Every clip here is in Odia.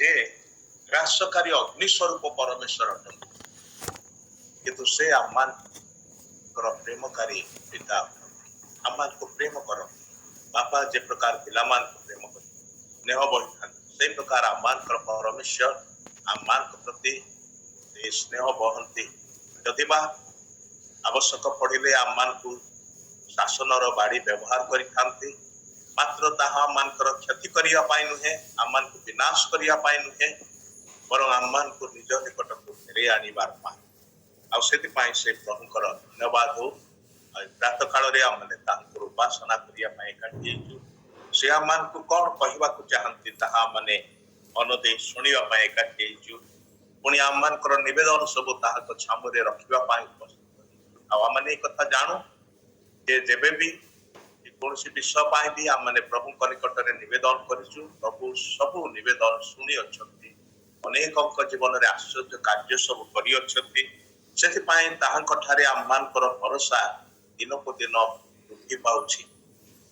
ଯେ ଗ୍ରାସକାରୀ ଅଗ୍ନି ସ୍ୱରୂପ ପରମେଶ୍ୱର ଅଟନ୍ତି, କିନ୍ତୁ ସେ ଆମମାନଙ୍କର ପ୍ରେମକାରୀ ପିତା ଆମମାନଙ୍କୁ ପ୍ରେମ କରନ୍ତି। ବାପା ଯେ ପ୍ରକାର ପିଲାମାନଙ୍କୁ ପ୍ରେମ କରି ସ୍ନେହ ବହିଥାନ୍ତି, ସେଇ ପ୍ରକାର ଆମମାନଙ୍କର ପରମେଶ୍ୱର ଆମମାନଙ୍କ ପ୍ରତି ସ୍ନେହ ବହନ୍ତି। ଯଦି ବା ଆବଶ୍ୟକ ପଡ଼ିଲେ ଆମମାନଙ୍କୁ ଶାସନର ବାଡ଼ି ବ୍ୟବହାର କରିଥାନ୍ତି, ମାତ୍ର ତାହା ଆମମାନଙ୍କର କ୍ଷତି କରିବା ପାଇଁ ନୁହେଁ, ଆମମାନଙ୍କୁ ବିନାଶ କରିବା ପାଇଁ ନୁହେଁ, ବରଂ ଆମମାନଙ୍କୁ ନିଜ ନିକଟକୁ ଫେରେଇ ଆଣିବାର ପାଇଁ। ଆଉ ସେଥିପାଇଁ ସେ ପ୍ରଭୁଙ୍କର ଧନ୍ୟବାଦ ହଉ। ଆଉ ପ୍ରାତ କାଳରେ ଆମେ ତାଙ୍କର ଉପାସନା କରିବା ପାଇଁ ଏକାଠି ହେଇଛୁ। ସେ ଆମମାନଙ୍କୁ କ'ଣ କହିବାକୁ ଚାହାନ୍ତି ତାହା ଆମେ ମନ ଦେଇ ଶୁଣିବା ପାଇଁ ଏକାଠି ହେଇଛୁ। ପୁଣି ଆମମାନଙ୍କର ନିବେଦନ ସବୁ ତାହାଙ୍କ ଛାମୁରେ ରଖିବା ପାଇଁ ଉପସ୍ଥିତ। ଆଉ ଆମେ ଏ କଥା ଜାଣୁ ଯେ ଯେବେ ବି କୌଣସି ବିଷୟ ପାଇଁ ବି ଆମେ ପ୍ରଭୁଙ୍କ ନିକଟରେ ନିବେଦନ କରିଛୁ, ପ୍ରଭୁ ସବୁ ନିବେଦନ ଶୁଣି ଅଛନ୍ତି, ଅନେକଙ୍କ ଜୀବନରେ ଆଶ୍ଚର୍ଯ୍ୟ କାର୍ଯ୍ୟ ସବୁ କରିଅଛନ୍ତି। ସେଥିପାଇଁ ତାହାଙ୍କ ଠାରେ ଆମମାନଙ୍କର ଭରସା ଦିନକୁ ଦିନ ବୃଦ୍ଧି ପାଉଛି,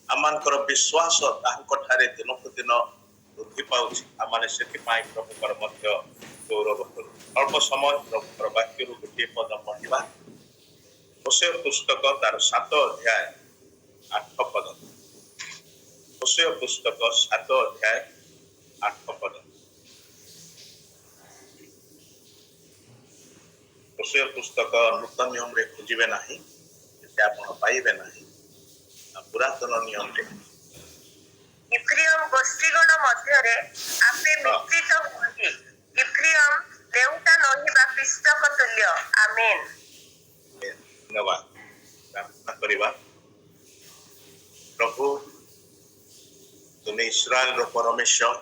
ଆମମାନଙ୍କର ବିଶ୍ୱାସ ତାହାଙ୍କ ଠାରେ ଦିନକୁ ଦିନ ବୃଦ୍ଧି ପାଉଛି। ଆମେ ସେଥିପାଇଁ ପ୍ରଭୁଙ୍କର ମଧ୍ୟ ଗୌରବ କରୁ। ଅଳ୍ପ ସମୟ ପ୍ରଭୁଙ୍କର ବାକ୍ୟରୁ ଗୋଟିଏ ପଦ ପଢ଼ିବା। ହୋସେୟ ପୁସ୍ତକ ତାର 7 ଅଧ୍ୟାୟ 8 ପଦ। ହୋସେୟ ପୁସ୍ତକ 7 ଅଧ୍ୟାୟ 8 ପଦ। ହୋସେୟ ପୁସ୍ତକ ନୂତନ ନିୟମରେ ଖୋଜିବେ ନାହିଁ, ସେ ଆପଣ ପାଇବେ ନାହିଁ, ପୁରାତନ ନିୟମରେ। ଇଫ୍ରିୟମ ଗୋଷ୍ଠୀଗଣ ମଧ୍ୟରେ ଆପେ ମିଶ୍ରିତ ହୁଅନ୍ତି, ଇଫ୍ରିୟମ ଦେଉଟା ନହିବା ପିଷ୍ଟକ ତୁଲ୍ୟ। ଆମେନ୍। ଧନ୍ୟବାଦ। ପ୍ରାର୍ଥନା କରିବା। ପ୍ରଭୁ, ତୁମେ ଇସ୍ରାଏଲର ପରମେଶ୍ୱର,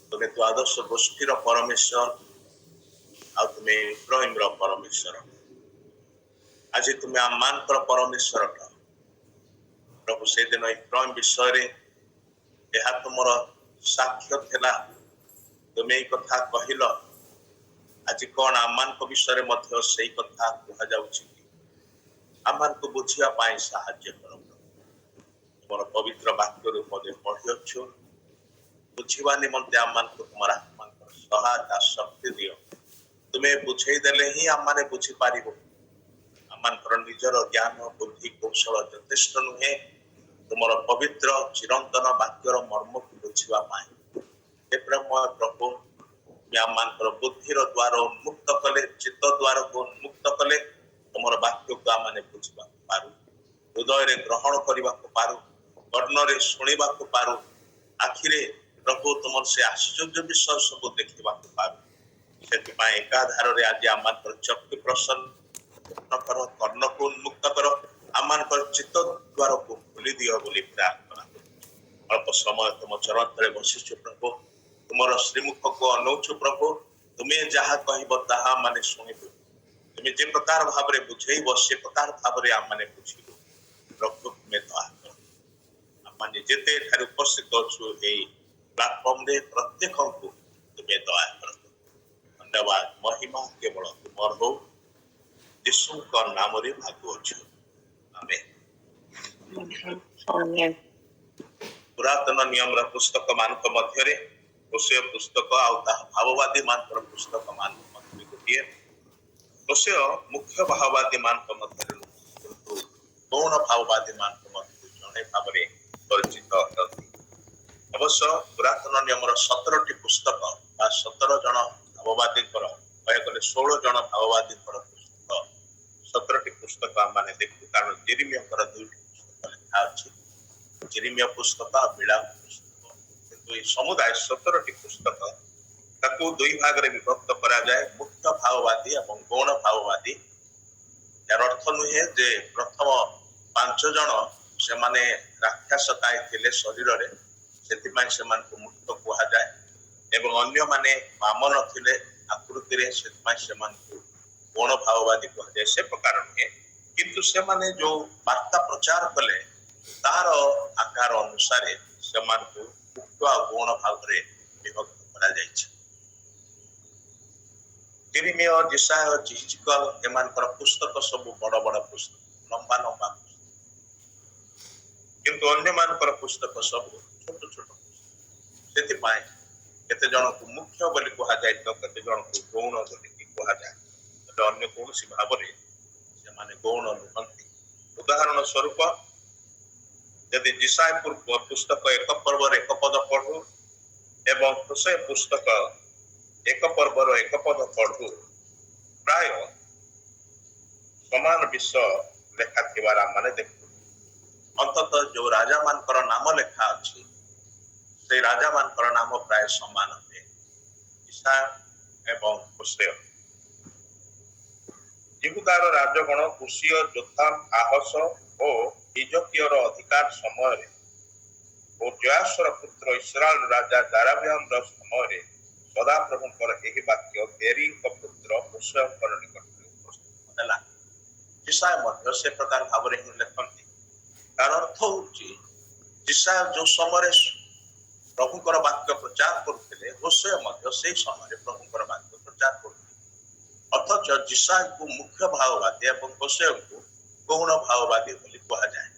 ତୁମେ ଦ୍ୱାଦଶ ଗୋଷ୍ଠୀର ପରମେଶ୍ୱର, ଆଉ ତୁମେ ଇବ୍ରାହିମର ପରମେଶ୍ୱର। ଆଜି ତୁମେ ଆମମାନଙ୍କର ପରମେଶ୍ୱର ଅଟ। ପ୍ରଭୁ, ସେଦିନ ଇବ୍ରାହିମ ବିଷୟରେ ଏହା ତୁମର ସାକ୍ଷ୍ୟ ଥିଲା, ତୁମେ ଏଇ କଥା କହିଲ। ଆଜି କ'ଣ ଆମମାନଙ୍କ ବିଷୟରେ ମଧ୍ୟ ସେଇ କଥା କୁହାଯାଉଛି କି? ଆମମାନଙ୍କୁ ବୁଝିବା ପାଇଁ ସାହାଯ୍ୟ କର। ତୁମର ପବିତ୍ର ବାକ୍ୟରୁ ପଦେ ପଢ଼ିଅଛୁ, ବୁଝିବା ନିମନ୍ତେ ଆମମାନଙ୍କୁ ତୁମର ଆତ୍ମାଙ୍କର ସହାୟତା ଶକ୍ତି ଦିଅ। ତୁମେ ବୁଝେଇ ଦେଲେ ହିଁ ଆମମାନେ ବୁଝିପାରିବୁ। ଆମମାନଙ୍କର ନିଜର ଜ୍ଞାନ ବୁଦ୍ଧି କୌଶଳ ଯଥେଷ୍ଟ ନୁହେଁ ତୁମର ପବିତ୍ର ଚିରନ୍ତନ ବାକ୍ୟର ମର୍ମକୁ ବୁଝିବା ପାଇଁ। ହେ ପ୍ରେମମୟ ପ୍ରଭୁ, ତୁମେ ଆମମାନଙ୍କର ବୁଦ୍ଧିର ଦ୍ୱାର ଉନ୍ମୁକ୍ତ କଲେ, ଚିତ୍ତ ଦ୍ୱାରକୁ ଉନ୍ମୁକ୍ତ କଲେ, ତୁମର ବାକ୍ୟକୁ ଆମମାନେ ବୁଝିବାକୁ ପାରୁ, ହୃଦୟରେ ଗ୍ରହଣ କରିବାକୁ ପାରୁ, କର୍ଣ୍ଣରେ ଶୁଣିବାକୁ ପାରୁ, ଆଖିରେ ପ୍ରଭୁ ତୁମର ସେ ଆଶ୍ଚର୍ଯ୍ୟ ବିଷୟ ସବୁ ଦେଖିବାକୁ ପାରୁ। ସେଥିପାଇଁ ଏକାଧାରରେ ଆଜି ଆମମାନଙ୍କର ଚକ୍ଷୁ ପ୍ରସନ୍ନ କର, କର୍ଣ୍ଣକୁ ଉନ୍ମୁକ୍ତ କର, ଆମମାନଙ୍କର ଚିତ୍ତ ଦ୍ୱାରକୁ ଖୋଲି ଦିଅ ବୋଲି ପ୍ରାର୍ଥନା କରୁଛୁ। ଅଳ୍ପ ସମୟ ତୁମ ଚରଣ ତଳେ ବସିଛୁ ପ୍ରଭୁ, ତୁମର ଶ୍ରୀମୁଖକୁ ଅନଉଛୁ ପ୍ରଭୁ। ତୁମେ ଯାହା କହିବ ତାହା ମାନେ ଶୁଣିବୁ, ତୁମେ ଯେ ପ୍ରକାର ଭାବରେ ବୁଝେଇବ ସେ ପ୍ରକାର ଭାବରେ ଆମମାନେ ବୁଝିବୁ। ପ୍ରଭୁ, ତୁମେ ଦୟା କର। ଆମେ ଯେତେ ଏଠାରେ ଉପସ୍ଥିତ ଅଛୁ ଏଇ ପ୍ଲାଟଫର୍ମରେ ପ୍ରତ୍ୟେକଙ୍କୁ ତୁମେ ଦୟା କର। ଧନ୍ୟବାଦ, ମହିମା କେବଳ ତୁମର ହଉ, ଯୀଶୁଙ୍କ ନାମରେ ମାଗୁଅଛୁ, ଆମେନ୍। ପୁରାତନ ନିୟମର ପୁସ୍ତକ ମାନଙ୍କ ମଧ୍ୟରେ ହୋସେୟ ପୁସ୍ତକ ଆଉ ତାହା ଭାବବାଦୀ ମାନଙ୍କର ପୁସ୍ତକ ମାନଙ୍କ ମଧ୍ୟରେ ଗୋଟିଏ। ହୋସେୟ ମୁଖ୍ୟ ଭାବବାଦୀ ମାନଙ୍କ ମଧ୍ୟରେ କିନ୍ତୁ ଗୌଣ ଭାବବାଦୀ ମାନଙ୍କ ମଧ୍ୟରେ ଜଣେ ଭାବରେ ପରିଚିତ ଅଟନ୍ତି। ଅବଶ୍ୟ ପୁରାତନ ନିୟମର 17ଟି ପୁସ୍ତକ ବା 17 ଜଣ ଭାବବାଦୀଙ୍କର, କହିବାକୁ ଗଲେ 16 ଜଣ ଭାବବାଦୀଙ୍କର ପୁସ୍ତକ, 17ଟି ପୁସ୍ତକ ଆମେ ଦେଖୁ। କାରଣ ଜେରେମିୟାଙ୍କର 2ଟି ପୁସ୍ତକ ଲେଖା ଅଛି, ଜେରେମିୟା ପୁସ୍ତକ ଆଉ ବିଳାପ ପୁସ୍ତକ। କିନ୍ତୁ এই ସମୁଦାୟ 17ଟି ପୁସ୍ତକ, ତାକୁ ଦୁଇ ଭାଗରେ ବିଭକ୍ତ କରାଯାଏ, ମୁଖ୍ୟ ଭାବବାଦୀ ଏବଂ ଗୌଣ ଭାବବାଦୀ। ଏହାର ଅର୍ଥ ନୁହେଁ ଯେ ପ୍ରଥମ 5 ଜଣ ସେମାନେ ରାକ୍ଷସକାୟ ଥିଲେ ଶରୀରରେ, ସେଥିପାଇଁ ସେମାନଙ୍କୁ ମୁକ୍ତ କୁହାଯାଏ, ଏବଂ ଅନ୍ୟମାନେ ବାମନ ଥିଲେ ଆକୃତିରେ, ସେଥିପାଇଁ ସେମାନଙ୍କୁ ଗୌଣ ଭାବବାଦୀ କୁହାଯାଏ। ସେ ପ୍ରକାର ନୁହେଁ, କିନ୍ତୁ ସେମାନେ ଯୋଉ ବାର୍ତ୍ତା ପ୍ରଚାର କଲେ ତାହାର ଆକାର ଅନୁସାରେ ସେମାନଙ୍କୁ ମୁକ୍ତ ଆଉ ଗୌଣ ଭାବରେ ବିଭକ୍ତ କରାଯାଇଛି। ଜେରେମିୟା, ଯେଶାୟା, ଜିହିଜକେଲ ଏମାନଙ୍କର ପୁସ୍ତକ ସବୁ ବଡ଼ ବଡ଼ ପୁସ୍ତକ, ଲମ୍ବା ଲମ୍ବା ପୁସ୍ତକ, କିନ୍ତୁ ଅନ୍ୟମାନଙ୍କର ପୁସ୍ତକ ସବୁ ଛୋଟ ଛୋଟ ପୁସ୍ତକ। ସେଥିପାଇଁ केते जन को मुख्य बोली कहा जाए तो केते जन को गौण बोली कहा जाए तो अन्य कौन सी भाव में से माने गौण नुहंती। उदाहरण स्वरूप यदि जिसायपुर पुस्तक एक पर्व एक पद पढ़ू एवं होशे पुस्तक एक पर्व एक पद पढ़ू प्राय समान विषय लेखा थिबार माने देखू अंततः जो राजा मानकर नाम लेखा अछि से राजा मानकर नाम प्राय समान है ईशा एवं होशे। यहूदार राजगण कुशीय जोताम आहस और इजकियर अधिकार समय और जयासर पुत्र इस्राएल राजा दाराबियाम समय सदा प्रभुंकर एही वाक्य बेरी पुत्र होशेयर निकटरे उपस्थित होला। ईशा मध्य से प्रकार भाव रे लिखନ୍ତି तार अर्थ होची ईशा जो समय प्रभुंकर वाक्य प्रचार करते होशे मध्य से समय प्रभुंकर वाक्य प्रचार करते अथच ईशा को मुख्य भाववादी और होशे को गौण भाववादी बोली कहा जाए।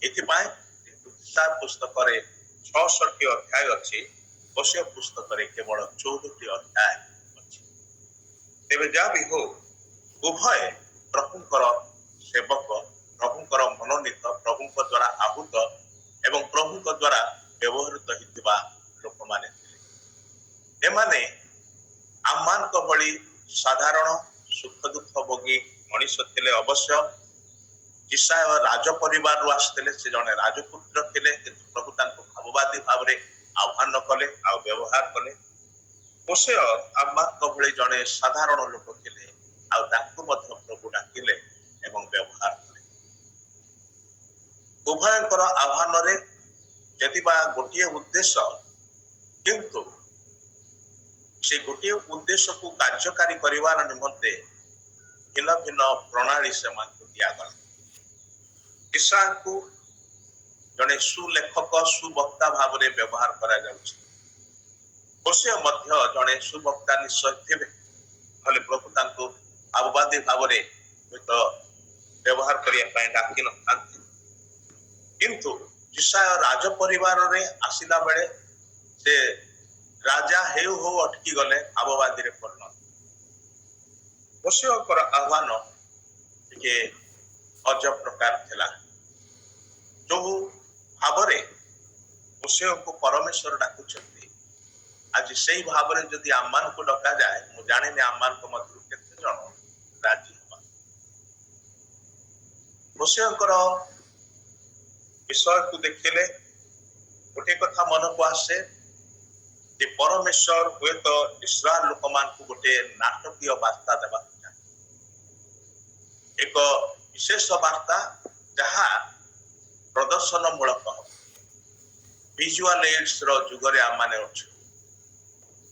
एथिपाई ईशा पुस्तक रे 66 अध्याय अछि होशे पुस्तक रे केवल 14 अध्याय अछि। तेबे जा भी हो उभय प्रभुंकर सेवक प्रभुंकर मनोनीत प्रभुंक द्वारा आहूत एवं प्रभुंक द्वारा व्यवहृत होइतिबा लोक माने थिले। एमाने आमान को बड़ी साधारण सुख दुख भोगी मनुष्य थिले अवश्य। ईशा राज परिवार रु आस्थिले से जने राजपुत्र थिले किंतु प्रभु तांको भाववादी भाव रे आह्वान कले आ व्यवहार कले। होशे आमान को बड़ी जने साधारण लोक थिले आ तांको मध्य प्रभु डाकिले एवं व्यवहार कले। उभयंकर आह्वान रे जदिबा गोटिए उद्देश्य किंतु से गोटे उद्देश्य को कार्यकारी करिवार निमंते भिन्न भिन्न प्रणाली से मानक दियागला। ईशा को जने सुलेखक सुवक्ता भाव रे व्यवहार करा जाउछि। होशे मध्य जने सुवक्ता निश्चय थिबे भले प्रभु तांको आवादी भाव रे तो व्यवहार करिया पय डाकी न थांती किंतु ईशा राज परिवार रे आसिला बेले से राजा हेउ हो अटकी गले आवादी रे परिणत। होशेकर आह्वान के अजब प्रकार थिला जो भाव रे होशे को परमेश्वर डाकुचंती आज सही भाव रे यदि आमान को डका जाए मु जाने ने आमान को मध्य केते जन राजी होबा। होशेकर विषय को देखिले गोटे कथा मन को आसे जे परमेश्वर हुए तो इस्राएल लोक मान को गोटे नाटकीय वार्ता देबा एक विशेष वार्ता जहा प्रदर्शन मूलक विजुअल एड्स रो जुगरे आमाने अछि।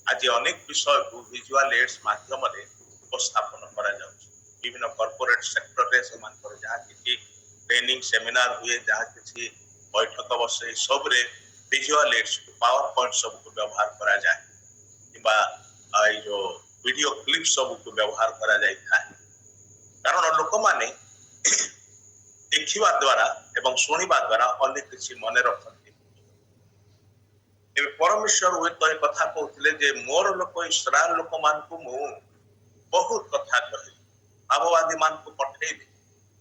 आज अनेक विषय को विजुअल एड्स माध्यम रे उपस्थापन करा जाउछि। विभिन्न कॉर्पोरेट सेक्टर रे समान कर जहा कि ट्रेनिंग सेमिनार हुए जहा कि बैठक बसे सब रे विजुअल एड्स पावर पॉइंट सब को व्यवहार करा जाए किबा आई जो वीडियो क्लिप सब को व्यवहार करा जाय था कारण लोक माने देखिबा द्वारा एवं सुनिबा द्वारा अनेक किछि मने रखନ୍ତି। ए परमेश्वर हुए तो कथा कहथिले जे मोर लोक इस्राएल लोक मान को मु बहुत कथा कहि आवादी मान को पठेइबे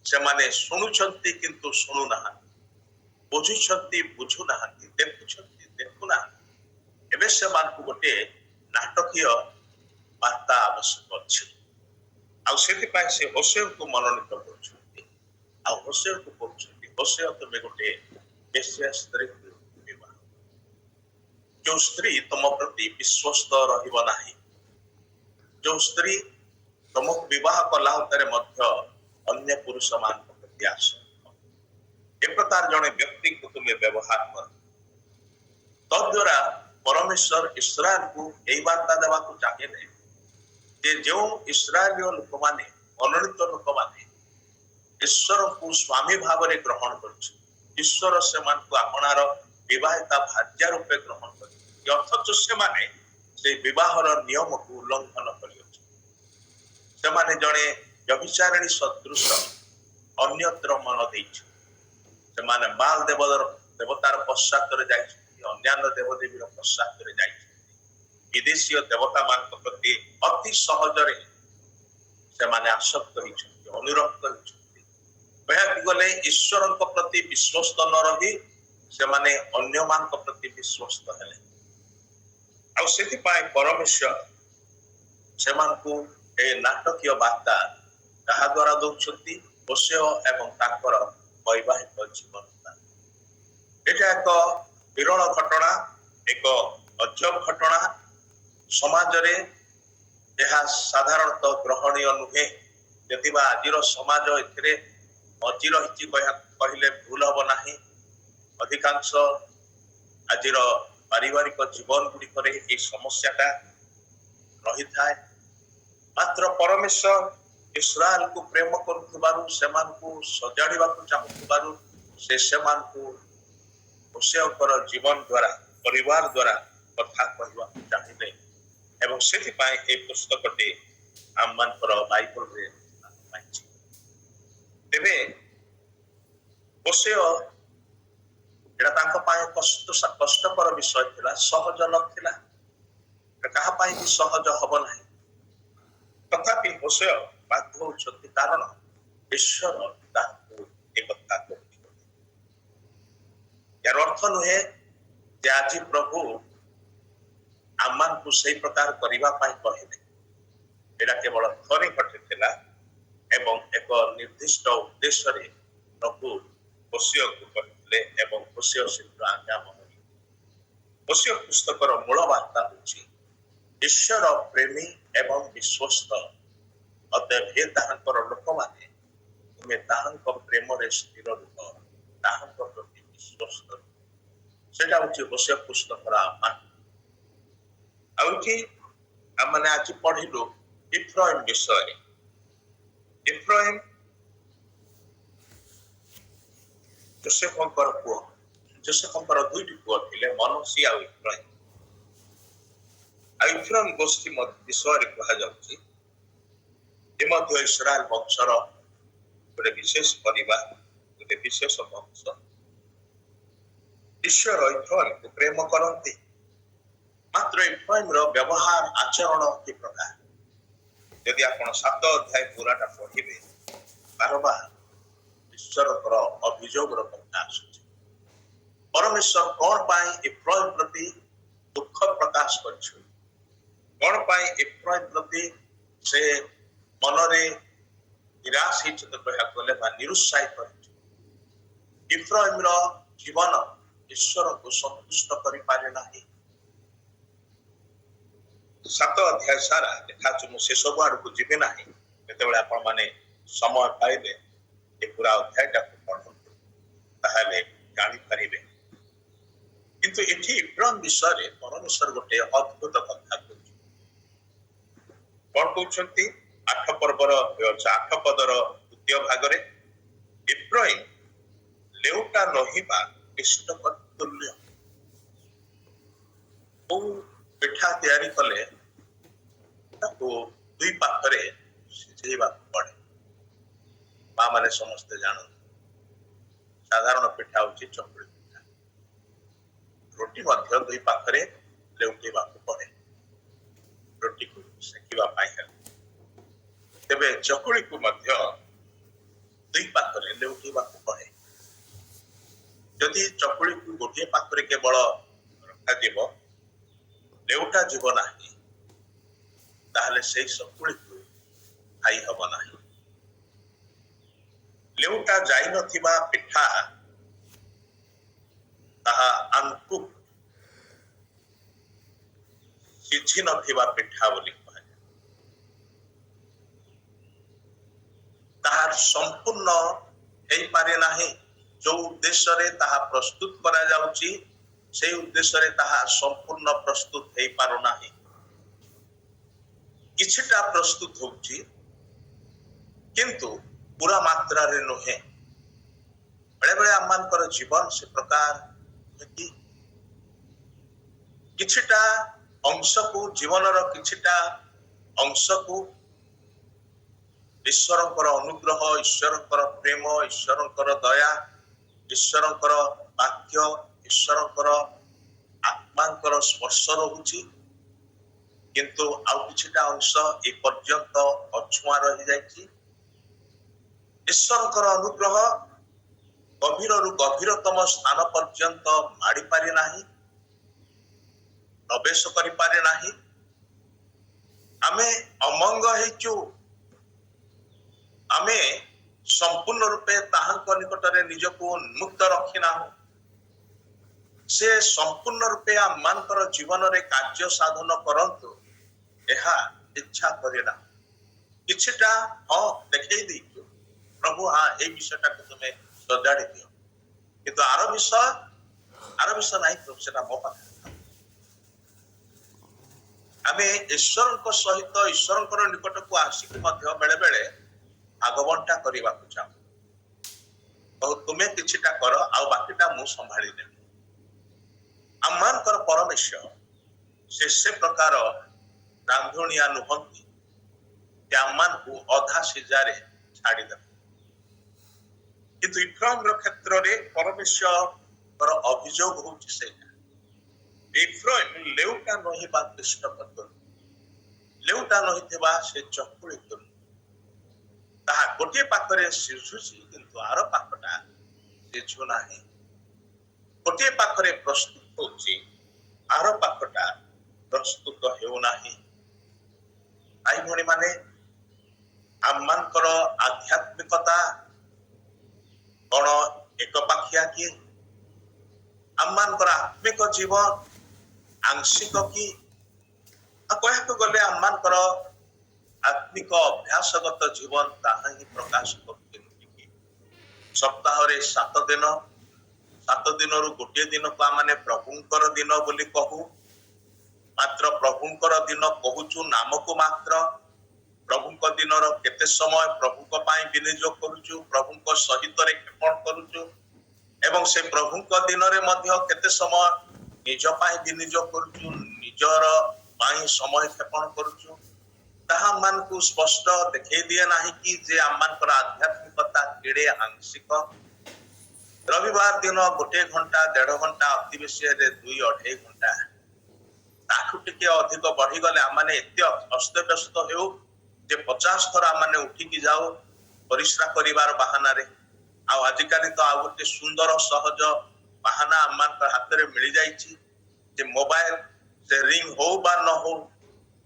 से माने सुनुछंती किंतु सुनु ना बुझुछंती बुझु ना देखुछंती देखु ना एबे से मान को गोटे नाटकीय वार्ता आवश्यक अछि। आ सेति पाए से होशे को मनोनीत करछंती आ होशे को कहछंती होशे तमे गोटे बेश्या स्त्री विवाह जो स्त्री तुम प्रति विश्वस्त रहिब नाही जो स्त्री तुमको विवाह कला उतरे मध्य अन्य पुरुष मान प्रति आस ए प्रकार जने व्यक्ति को तुमे व्यवहार कर तद्वारा परमेश्वर इस्राएल को एई वार्ता देवा को चाहे नै जे जो इस्राएलीय लोक माने मनोनीत लोक माने ईश्वर को स्वामी भाव रे ग्रहण करछ ईश्वर से मान को आपनार विवाहिता भार्या रूपे ग्रहण करछ अर्थात से माने से विवाहर नियम को उल्लंघन करियछ से माने जने व्यभिचारिणी सदृश अन्यत्र मन देछ से माने बाल देवतार पश्चात रे जाय अन्यान्य देवदेवीर पश्चात रे जाय विदेशी देवता मान प्रति अति सहजरे से माने आसक्त होइछन्ति अनुरक्त होइछन्ति कहया गले ईश्वर प्रति विश्वस्त न रही से माने अन्य मान प्रति विश्वस्त हेले आ सेति पाए परमेश्वर से मान को ए नाटकीय वार्ता कहा द्वारा दौछन्ति होशेय एवं ताकर वैवाहिक जीवन एटा एक विरल घटना एक अजब घटना समाज रे यह साधारणतः ग्रहणीय नुहे यदि आज समाज ए मजी रही कहले भूल हम ना अधिकांश आज पारिवारिक जीवन गुड़िक समस्याटा रही था मात्र परमेश्वर इस्राएल को प्रेम करुथबारु सेमानकु सजाड़िबाकु चाहुथबारु से सेमानकु होशेयकर जीवन द्वारा परिवार द्वारा कथा कहवा चाहिए एवं सेति पाए ए पुस्तकटी आममानकर बाइबल रे पाइछि तेबे होशेय एटा तांको पाए कष्टकर विषय थिला सहज नथिला कहा पाए कि सहज हब नाही तथापि होशेय बाध्य होछथि कारण ईश्वर ताको एक कथा कहति यार अर्थ नुहे जे आज प्रभु आमान को सही प्रकार करबा पाई कहले एटा केवल थरे घटिथिला एवं एक निर्दिष्ट उद्देश्य रे प्रभु होशेय को कहले एवं होशेय शीघ्र आज्ञा होई होशेय पुस्तकर मूल वार्ता होछि ईश्वर प्रेमी एवं विश्वस्त अतएव हे ताहांकर लोक माने तुमे ताहांक प्रेम रे स्थिर रुह ताहांक प्रति विश्वस्त सेटा होछि होशेय पुस्तकर आमान आउठी हमने आज पढ़िलु इफ्राइम विषय इफ्राइम जोसेफंकर पुओ जोसेफंकर दुईटी पुओ थिले मनोसी आ इफ्राइम इफ्राइम गोष्ठी विषय रे कहा जाउची ए मध्य इस्राएल वंशर गोटे विशेष परिवार गोटे विशेष वंश ईश्वर इफ्राइम को प्रेम करते मात्र इफ्राइम रो व्यवहार आचरण की प्रकार यदि आपण 7 अध्याय पूराटा पढ़िबे बारबार ईश्वर अभियोग कथा आसुଛି परमेश्वर कौन पाई इफ्राइम प्रति दुख प्रकाश करछु कौन पाई इफ्राइम प्रति से मनरे निराश हिच तो कहा गले बा निरुत्साहित करछु इफ्राइम रो जीवन ईश्वर को संतुष्ट करि पारे नाही 7 अध्याय सारा देखा मु से सब आड़ को जीवे नाही जेतेबेले आपण माने समय पाइले ए पूरा अध्यायटा पढ़ंतु ताहाले जानि परिबे किंतु एठी इब्राहिम विषय रे परमेश्वर गोटे अद्भुत कथा कहछि कोन कहउछंती 8 पर्वर 8 पदर द्वितीय भाग रे इब्राहिम लेउटा नहिबा इष्टक तुल्य ओ पिठा तैयारी कले ताको दुई पाखरे सिझेबा पड़े मां माने समस्त जानन साधारण पिठा होची चकुली पिठा रोटी मध्य दुई पाखरे लेउटेबा पड़े रोटी को सेकिबा पाई है तेबे चकुली को मध्य दुई पाखरे लेउटेबा पड़े यदि चकुली को गोटे पाखरे केवल रखा जीव लेउटा जीव नाही ताहले सेई सकुली को खाई हब नाही लेउटा जाई नथिबा पिठा ताहा अंकु सिझी नथिबा पिठा बोली कहा ताहार संपूर्ण हेई पारे नाही जो उद्देश्य रे ताहा प्रस्तुत करा जाउची से उद्देश्य रे ताहा संपूर्ण प्रस्तुत हेई पारो नाही किछटा प्रस्तुत होउची किंतु पूरा मात्रा रे नहे बड़े बड़े आमानकर जीवन से प्रकार कि किछटा अंश को जीवन रो किछटा अंश को ईश्वरकर अनुग्रह ईश्वरकर प्रेम ईश्वरकर दया ईश्वरकर वाक्य ईश्वरकर आत्मांकर स्पर्श रहुची किंतु आउ किछिटा अंश ए पर्यंत अछुआ रही जाइछि। ईश्वरकर अनुग्रह गभीरରୁ गभीरतम स्थान पर्यंत माड़ी पारि नाही, प्रवेश करि पारि नाही। आमे अमंग हेचु, आमे संपूर्ण रूपे ताहांक निकटरे निजको उन्मुक्त रखिना हो। से संपूर्ण रूपे आमानकर जीवन रे कार्य साधन करंतु एहा इच्छा करेना। किछिटा हाँ देखै दैछु प्रभु, हाँ ए विषयटा को तुमे सजाड़ी दियो, किंतु आर विषय नहीं प्रभु, सेटा मो पाखे आमे ईश्वरक सहित ईश्वरकर निकट को आसिक मध्य बेले बेले आगबंटा करबा को चाहू। बहु तुमे किछिटा कर आ बाकीटा मु संभाली नेबी। आमानकर परमेश्वर से प्रकार रांधुनिया नुहंती कि आमान को अधा सिजारे छाड़ी दे। किंतु इफ्राइम क्षेत्र रे परमेश्वर अभियोग होउछि सेटा इफ्राइम लेउटा नही बा कृष्ण पत्तर, लेउटा नही थिबा से चकुली करू ताहा गोटे पाखरे सिझुछि किंतु आर पाखटा सिझु नाही। गोटे पाखरे प्रस्तुत होउछि आर पाखटा प्रस्तुत हेउ नाही। आई भणी माने आमानकर आध्यात्मिकता कौन एक पाखिया कि आमानकर आत्मिक जीवन आंशिक कि कहते गले आमानकर आत्मिक अभ्यासगत जीवन ताहा ही प्रकाश करते। सप्ताह रे 7 दिन, 7 दिन रु गोटे दिन को आमाने प्रभुंकर दिन बोली कहू। मात्र प्रभुंकर दिन कहूचु नामको मात्र। प्रभुंक दिन केते समय प्रभुंक पाई विनियोग करूचु, प्रभुंक सहित रे क्षेपण करूचु एवं से प्रभुंक दिन रे मध्य केते समय निज पाई विनियोग करूचु, निजर पाई समय क्षेपण करूचु। ताहा मान को स्पष्ट देखै दिए नाही कि जे आमानकर आध्यात्मिकता केड़े आंशिक। रविवार दिन गोटे घंटा 1.5 घंटा अति बेसी रे 2-2.5 घंटा ताकू टिके अधिक बढ़ी गले आमाने एते अस्त व्यस्त हेउ जे 50 थर आमाने उठी की जाओ परिश्रा करिवार बहाना रे। आ आजिकाली तो आ गोटे सुंदर सहज बहाना आमानकर हाथ रे मिली जाईची जे मोबाइल से रिंग हो बा न हो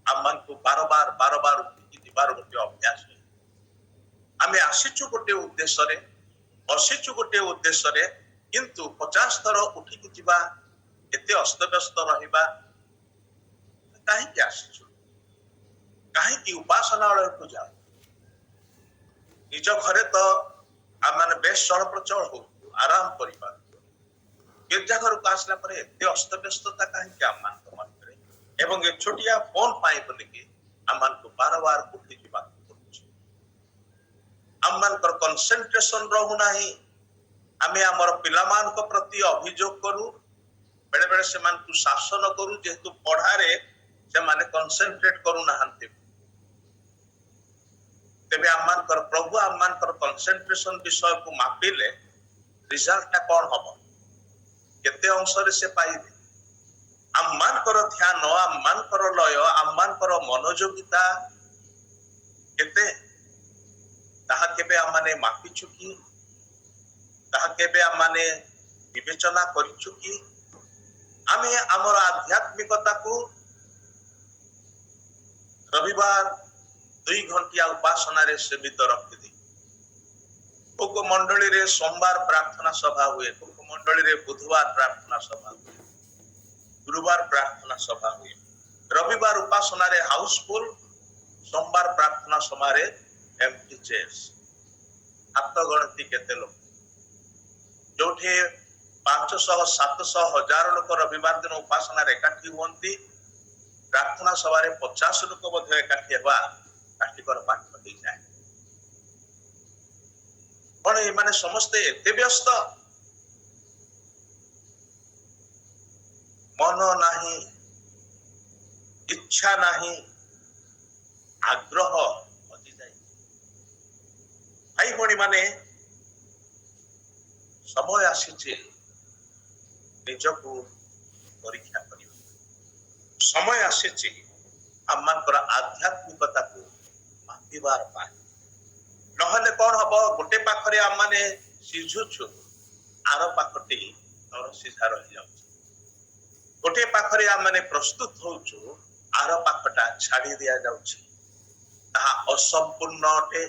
आमान को बार बार उठी की दिबार गोटे अभ्यास है। आमे आसीचु गोटे उद्देश्य रे, बसीचु गोटे उद्देश्य रे, किंतु 50 थर उठी की जिबा एते अस्त व्यस्त रहिबा काहे कि आसीचु, काहे कि उपासनालय को जाओ। निज घरे तो आमाने बेस चल प्रचल हो आराम परिवार गिरजा घर को आसला पर एते अस्त व्यस्तता काहे कि आमान को मात्रे एवं ए छोटिया फोन पाई बोली कि आमान को बार उठी जिबा पड़ुछि। आमान कर कंसंट्रेशन रहु नाही। आमे हमर पिलामान को प्रति अभियोग करू, बेले बेले से मान को शासन करू जेहेतु पढ़ारे से माने कंसंट्रेट करू नाहंती। तेबे आमान कर प्रभु आमान कर कंसंट्रेशन विषय को मापिले रिजल्ट कौन हबो, केते अंश रे से पाइबे। आमान कर ध्यान, आमान कर लय, आमान कर मनोयोगिता केते ताहा केबे आमाने मापिछु कि, ताहा केबे आमाने विवेचना करिछु कि। आमे हमर आध्यात्मिकता को रविवार 2 घंटिया उपासना रे सीमित रखि दी। कोक मंडली रे सोमवार प्रार्थना सभा हुए, कोक मंडली रे बुधवार प्रार्थना सभा हुए, गुरुवार प्रार्थना सभा हुए, रविवार उपासना रे हाउसफुल, सोमवार प्रार्थना सभा रे एम्प्टी चेयर्स। हाथ गणति केते लोक जोठे 500 700 1000 लोक रविवार दिन उपासना रे एकाठी हुअंती, प्रार्थना सभा रे 50 लोक मध्ये एकाठी हेबा काठीकर पाठ हो जाए। पण ए माने समस्ते एते व्यस्त, मन नाही, इच्छा नाही, आग्रह अति जाए। भाई भणी माने समय आसीचे निजको परीक्षा करियो, समय आसीचे ଆମମାନଙ୍କର ଆଧ୍ୟାତ୍ମିକତାକୁ ମାପିବାର ପାଇଁ। ନହେଲେ କଣ ହବ, ଗୋଟେ ପାଖରେ ଆମମାନେ ସିଝୁଛୁ, ଆର ପାଖଟି ତର ସିଝା ରହିଯାଉଛି। ଗୋଟେ ପାଖରେ ଆମମାନେ ପ୍ରସ୍ତୁତ ହଉଛୁ, ଆର ପାଖଟା ଛାଡି ଦିଆଯାଉଛି। ତାହା ଅସମ୍ପୂର୍ଣ୍ଣ ଅଟେ।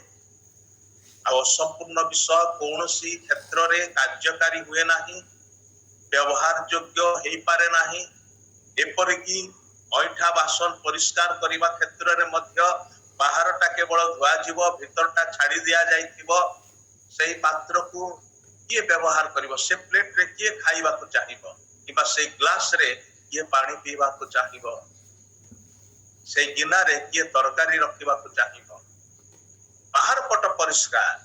ଆଉ ଅସମ୍ପୂର୍ଣ୍ଣ ବିଷୟ କୌଣସି କ୍ଷେତ୍ରରେ କାର୍ଯ୍ୟକାରୀ ହୁଏ ନାହିଁ, ବ୍ୟବହାର ଯୋଗ୍ୟ ହେଇପାରେ ନାହିଁ। ଏପରିକି ଅଇଁଠା ବାସନ ପରିଷ୍କାର କରିବା କ୍ଷେତ୍ରରେ ମଧ୍ୟ ବାହାରଟା କେବଳ ଧୁଆଯିବ, ଭିତରଟା ଛାଡି ଦିଆଯାଇଥିବ। ସେଇ ପାତ୍ରକୁ କିଏ ବ୍ୟବହାର କରିବ? ସେ ପ୍ଲେଟରେ କିଏ ଖାଇବାକୁ ଚାହିଁବ? କିମ୍ବା ସେଇ ଗ୍ଲାସରେ କିଏ ପାଣି ପିଇବାକୁ ଚାହିଁବ? ସେଇ ଗିନାରେ କିଏ ତରକାରୀ ରଖିବାକୁ ଚାହିଁବ? ବାହାର ପଟ ପରିଷ୍କାର,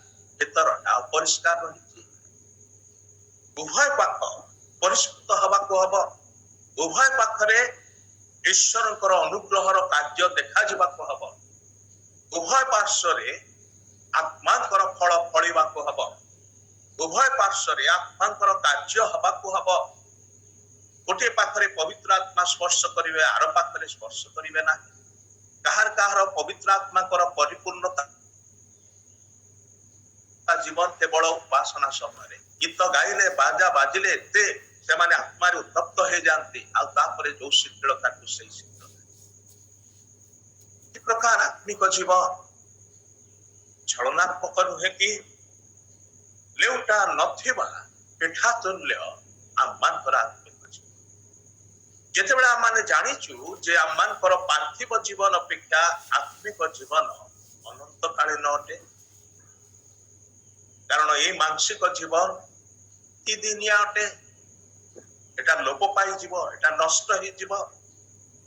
ଭିତରଟା ଅପରିଷ୍କାର ରହିଛି। ଉଭୟ ପାଖ ପରିଷ୍କୃତ ହବାକୁ ହବ। ଉଭୟ ପାଖରେ ଈଶ୍ୱରଙ୍କର ଅନୁଗ୍ରହର କାର୍ଯ୍ୟ ଦେଖାଯିବାକୁ ହବ। ଉଭୟ ପାର୍ଶ୍ୱରେ ଆତ୍ମାଙ୍କର ଫଳ ଫଳିବାକୁ ହବ। ଉଭୟ ପାର୍ଶ୍ୱରେ ଆତ୍ମାଙ୍କର କାର୍ଯ୍ୟ ହବାକୁ ହବ। ଗୋଟିଏ ପାଖରେ ପବିତ୍ର ଆତ୍ମା ସ୍ପର୍ଶ କରିବେ, ଆର ପାଖରେ ସ୍ପର୍ଶ କରିବେ ନାହିଁ। କାହାର ପବିତ୍ର ଆତ୍ମାଙ୍କର ପରିପୂର୍ଣ୍ଣତା ଜୀବନ କେବଳ ଉପାସନା ସମୟରେ। ଗୀତ ଗାଇଲେ, ବାଜା ବାଜିଲେ ଏତେ ସେମାନେ ଆତ୍ମାରେ ଉତ୍ତପ୍ତ ହେଇଯାଆନ୍ତି, ଆଉ ତାପରେ ଯୋଉ ଶୀତଳତାକୁ ସେଇ ଶୀତଳତା। ଏ ପ୍ରକାର ଆତ୍ମିକ ଜୀବନ ଛଳନାତ୍ମକ ନୁହେଁ କି? ଲେଉଟା ନଥିବା ପିଠା ତୁଲ୍ୟ ଆମମାନଙ୍କର ଆତ୍ମିକ ଜୀବନ। ଯେତେବେଳେ ଆମମାନେ ଜାଣିଛୁ ଯେ ଆମମାନଙ୍କର ପାର୍ଥିବ ଜୀବନ ଅପେକ୍ଷା ଆତ୍ମିକ ଜୀବନ ଅନନ୍ତକାଳୀନ ଅଟେ, କାରଣ ଏଇ ମାଂସିକ ଜୀବନ ଦି ଦିନିଆ ଅଟେ। ଏଟା ଲୋପ ପାଇଯିବ, ଏଟା ନଷ୍ଟ ହେଇଯିବ।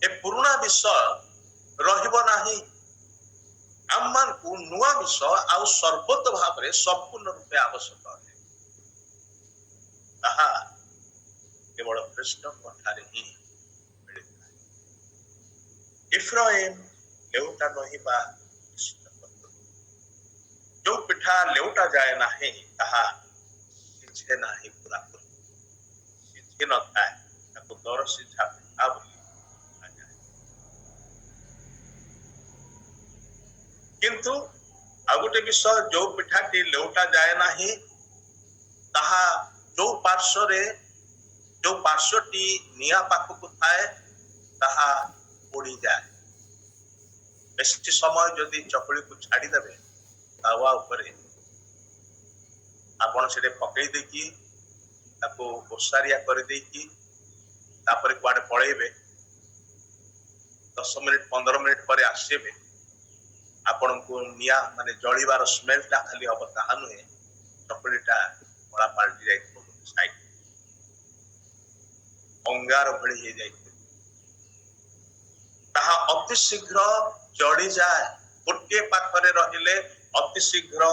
ଏ ପୁରୁଣା ବିଷୟ ରହିବ ନାହିଁ। ଆମମାନଙ୍କୁ ନୂଆ ବିଷୟ ଆଉ ସର୍ବୋତ ଭାବରେ ସମ୍ପୂର୍ଣ୍ଣ ରୂପେ ଆବଶ୍ୟକ ଅଟେ। ତାହା କେବଳ ଖ୍ରୀଷ୍ଟଙ୍କ ଠାରେ ହିଁ ମିଳିଥାଏ। ଇଫ୍ରାଇମ ଲେଉଟା ନହିବା ଯୋଉ ପିଠା ଲେଉଟା ଯାଏ ନାହିଁ, ତାହା ସିଝେ ନାହିଁ ପୁରାପୁରି। ସିଝି ନଥାଏ, ତାକୁ ଦର ସିଝା ପିଠା ବୋଲି କୁହାଯାଏ। କିନ୍ତୁ ଆଉ ଗୋଟେ ବିଷୟ, ଯୋଉ ପିଠାଟି ଲେଉଟା ଯାଏ ନାହିଁ, ତାହା ଯୋଉ ପାର୍ଶ୍ୱଟି ନିଆଁ ପାଖକୁ ଥାଏ, ତାହା ପୋଡ଼ିଯାଏ। ବେଶୀ ସମୟ ଯଦି ଚକୁଳିକୁ ଛାଡ଼ିଦେବେ ତାୱା ଉପରେ, ଆପଣ ସେଠି ପକେଇ ଦେଇକି ତାକୁ ଓସାରିଆ କରିଦେଇକି ତାପରେ କୁଆଡେ ପଳେଇବେ, 10 ମିନିଟ 15 ମିନିଟ ପରେ ଆସିବେ, ଆପଣଙ୍କୁ ନିଆଁ ମାନେ ଜଳିବାର ସ୍ମେଲଟା ଖାଲି ହବ, ତାହା ନୁହେଁ, ଚକୁଳିଟା କଳା ପାଲଟି ଯାଇଥିବ, ସାଇଡ ଅଙ୍ଗାର ଭଳି ହେଇଯାଇଥିବ। ତାହା ଅତି ଶୀଘ୍ର ଜଳିଯାଏ। ଗୋଟିଏ ପାଖରେ ରହିଲେ ଅତି ଶୀଘ୍ର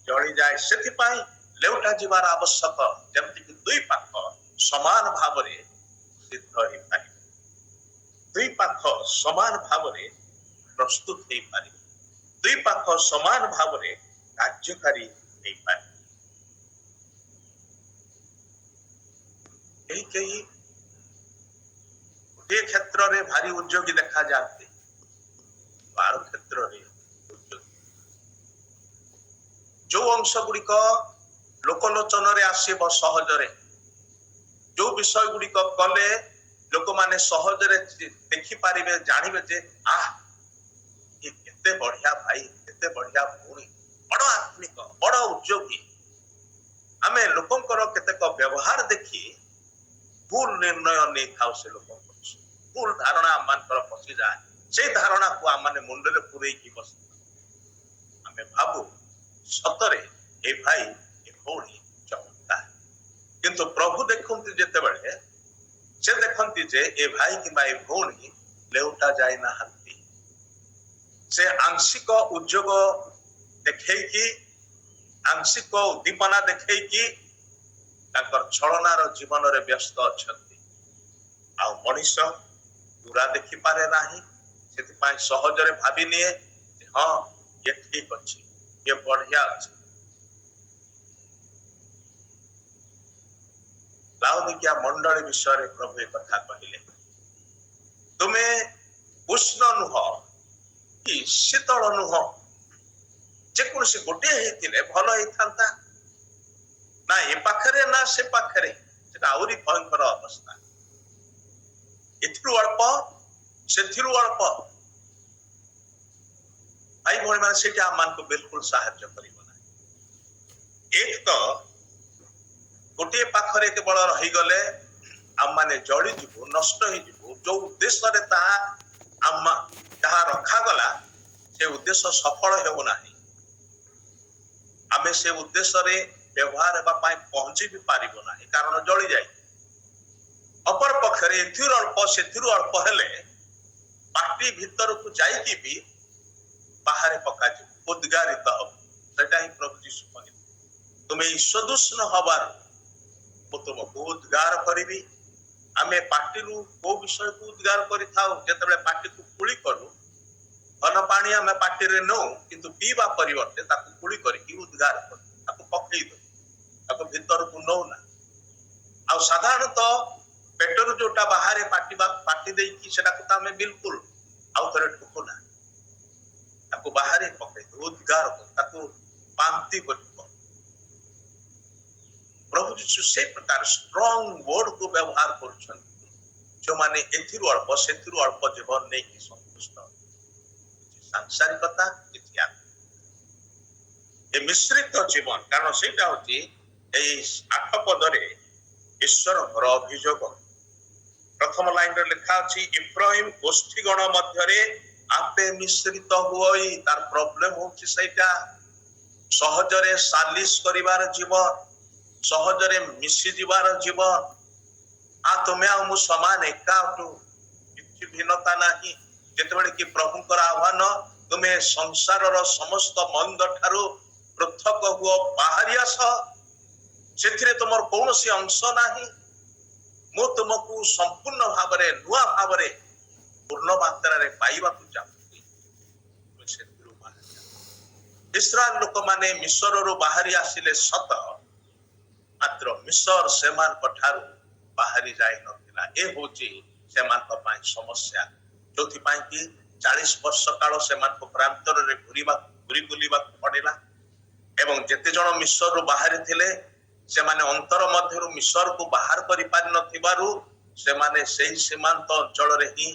ଜଳିଯାଏ। ସେଥିପାଇଁ ଲେଉଟା ଯିବାର ଆବଶ୍ୟକ, ଯେମିତିକି ଦୁଇ ପାଖ ସମାନ ଭାବରେ ସିଦ୍ଧ ହେଇପାରିବ, ଦୁଇ ପାଖ ସମାନ ଭାବରେ ପ୍ରସ୍ତୁତ ହେଇପାରିବ, ଦୁଇ ପାଖ ସମାନ ଭାବରେ କାର୍ଯ୍ୟକାରୀ ହେଇପାରିବ। କେହି ଗୋଟିଏ କ୍ଷେତ୍ରରେ ଭାରି ଉଦ୍ୟୋଗୀ ଦେଖାଯାଆନ୍ତି, ବାର କ୍ଷେତ୍ରରେ ଉଦ୍ୟୋଗୀ। ଯୋଉ ଅଂଶ ଗୁଡିକ ଲୋକଲୋଚନରେ ଆସିବ ସହଜରେ, ଯୋଉ ବିଷୟ ଗୁଡିକ କଲେ ଲୋକମାନେ ସହଜରେ ଦେଖିପାରିବେ, ଜାଣିବେ ଯେ କେତେ ବଢିଆ ଭାଇ, କେତେ ବଢିଆ ଭଉଣୀ, ବଡ ଆତ୍ମିକ, ବଡ ଉଦ୍ୟୋଗୀ। ଆମେ ଲୋକଙ୍କର କେତେକ ବ୍ୟବହାର ଦେଖି ଭୁଲ ନିର୍ଣ୍ଣୟ ନେଇଥାଉ। ସେ ଲୋକଙ୍କ ଭୁଲ ଧାରଣା ଆମମାନଙ୍କର ପଶିଯାଏ। ସେଇ ଧାରଣାକୁ ଆମମାନେ ମୁଣ୍ଡରେ ପୂରେଇକି ବସିଥାଉ। ଆମେ ଭାବୁ ସତରେ ଏ ଭାଇ ଏ ଭଉଣୀ ଚମତ୍କାର। କିନ୍ତୁ ପ୍ରଭୁ ଦେଖନ୍ତି ଯେତେବେଳେ, ସେ ଦେଖନ୍ତି ଯେ ଏ ଭାଇ କିମ୍ବା ଏ ଭଉଣୀ ଲେଉଟା ଯାଇନାହାନ୍ତି। ସେ ଆଂଶିକ ଉଦ୍ୟୋଗ ଦେଖେଇକି, ଆଂଶିକ ଉଦ୍ଦୀପନା ଦେଖେଇକି ତାଙ୍କର ଛଳନାର ଜୀବନରେ ବ୍ୟସ୍ତ ଅଛନ୍ତି। ଆଉ ମଣିଷ ପୁରା ଦେଖିପାରେ ନାହିଁ, ସେଥିପାଇଁ ସହଜରେ ଭାବିନିଏ ଯେ ହଁ, ଇଏ ଠିକ ଅଛି, ଇଏ ବଢିଆ ଅଛି। ଲାଉଦିକିଆ ମଣ୍ଡଳୀ ବିଷୟରେ ପ୍ରଭୁ ଏ କଥା କହିଲେ, ତୁମେ ଉଷ୍ଣ ନୁହ, ଶୀତଳ ନୁହଁ, ଯେକୌଣସି ଗୋଟିଏ ହେଇଥିଲେ ଭଲ ହେଇଥାନ୍ତା, ନା ଏ ପାଖରେ ନା ସେ ପାଖରେ, ସେଟା ଆହୁରି ଭୟଙ୍କର ଅବସ୍ଥା। ଏଥିରୁ ଅଳ୍ପ ସେଥିରୁ ଅଳ୍ପ, ଭାଇ ଭଉଣୀ ମାନେ, ସେଇଟା ଆମମାନଙ୍କୁ ବିଲକୁଲ ସାହାଯ୍ୟ କରିବ ନାହିଁ। ଏକ ତ ଗୋଟିଏ ପାଖରେ କେବଳ ରହିଗଲେ ଆମମାନେ ଜଳିଯିବୁ, ନଷ୍ଟ ହେଇଯିବୁ। ଯୋଉ ଉଦ୍ଦେଶ୍ୟରେ ତାହା ରଖାଗଲା ସେ ଉଦ୍ଦେଶ୍ୟ ସଫଳ ହେବ ନାହିଁ। ଆମେ ସେ ଉଦ୍ଦେଶ୍ୟରେ ବ୍ୟବହାର ହେବା ପାଇଁ ପହଞ୍ଚି ବି ପାରିବ ନାହିଁ, କାରଣ ଜଳିଯାଏ। ଅପର ପକ୍ଷରେ ଏଥିରୁ ଅଳ୍ପ ସେଥିରୁ ଅଳ୍ପ ହେଲେ ପାଟି ଭିତରକୁ ଯାଇକି ବି ବାହାରେ ପକାଯିବ, ଉଦ୍ଗାରିତ ହବ। ସେଟା ହିଁ ପ୍ରଭୁ ଯୀଶୁ କହିଲେ, ତୁମେ ଈଶ୍ୱଦୂଷଣ ହବାରୁ ମୁଁ ତୁମକୁ ଉଦ୍ଗାର କରିବି। ଆମେ ପାଟିରୁ କୋଉ ବିଷୟକୁ ଉଦ୍ଗାର କରିଥାଉ? ଯେତେବେଳେ ପାଟିକୁ କୁଳି କରୁ, ଘନ ପାଣି ଆମେ ପାଟିରେ ନଉ, କିନ୍ତୁ ପିଇବା ପରିବର୍ତ୍ତେ ତାକୁ କୁଳି କରିକି ଉଦ୍ଗାର କରୁ, ତାକୁ ପକେଇ ଦଉ, ତାକୁ ଭିତରକୁ ନଉନା। ଆଉ ସାଧାରଣତଃ ପେଟରୁ ଯୋଉଟା ବାହାରେ ପାଟି ଦେଇକି ସେଟାକୁ ତ ଆମେ ବିଲକୁଲ ଆଉ ଥରେ ଠୁକୁନା, ତାକୁ ବାହାରେ ପକେଇ ଦଉ, ଉଦ୍ଗାର କରୁ, ତାକୁ ବାନ୍ତି କରି କରୁ। ପ୍ରଭୁ ଯୀଶୁ ସେଇ ପ୍ରକାର ଷ୍ଟ୍ରଙ୍ଗ ୱାର୍ଡକୁ ବ୍ୟବହାର କରୁଛନ୍ତି, ଯୋଉମାନେ ଏଥିରୁ ଅଳ୍ପ ସେଥିରୁ ଅଳ୍ପ ଜୀବନ ନେଇକି ସନ୍ତୁଷ୍ଟ, ସାଂସାରିକତା କିଛି ଏ ମିଶ୍ରିତ ଜୀବନ। କାରଣ ସେଇଟା ହଉଛି ଏଇ 8 ପଦରେ ଈଶ୍ୱରଙ୍କର ଅଭିଯୋଗ। ପ୍ରଥମ ଲାଇନରେ ଲେଖା ଅଛି, ଇଫ୍ରାଇମ ଗୋଷ୍ଠୀଗଣ ମଧ୍ୟରେ ଆପେ ମିଶ୍ରିତ ହୁଏ। ତାର ପ୍ରୋବ୍ଲେମ ହଉଛି ସେଇଟା, ସହଜରେ ସାଲିସ କରିବାର ଜୀବନ, ସହଜରେ ମିଶି ଯିବାର ଜୀବନ। ତୁମେ ଆଉ ମୁଁ ସମାନ, ଏକା ଅଟୁ, କିଛି ଭିନ୍ନତା ନାହିଁ। ଯେତେବେଳେ କି ପ୍ରଭୁଙ୍କର ଆହ୍ୱାନ, ତୁମେ ସଂସାରର ସମସ୍ତ ମନ୍ଦ ଠାରୁ ପୃଥକ ହୁଅ, ବାହାରି ଆସ, ସେଥିରେ ତୁମର କୌଣସି ଅଂଶ ନାହିଁ। ମୁଁ ତୁମକୁ ସମ୍ପୂର୍ଣ୍ଣ ଭାବରେ ନୂଆ ଭାବରେ ପୂର୍ଣ୍ଣ ମାତ୍ରାରେ ପାଇବାକୁ ଚାହୁଁଛି। ସେଥିରୁ ବାହାରି ଆସ। ଇସ୍ରାଏଲ ଲୋକମାନେ ମିଶରରୁ ବାହାରି ଆସିଲେ ସତ, ମାତ୍ର ମିଶର ସେମାନଙ୍କ ଠାରୁ ବାହାରି ଯାଇ ନଥିଲା। ଏ ହଉଛି ସେମାନଙ୍କ ପାଇଁ ସମସ୍ୟା, ଯୋଉଥିପାଇଁ କି 40 ବର୍ଷ କାଳ ସେମାନଙ୍କୁ ପ୍ରାନ୍ତରରେ ଘୁରି ବୁଲିବାକୁ ପଡିଲା। ଏବଂ ଯେତେ ଜଣ ମିଶରରୁ ବାହାରିଥିଲେ, ସେମାନେ ଅନ୍ତର ମଧ୍ୟରୁ ମିଶରକୁ ବାହାର କରିପାରି ନଥିବାରୁ ସେମାନେ ସେହି ସୀମାନ୍ତ ଅଞ୍ଚଳରେ ହିଁ,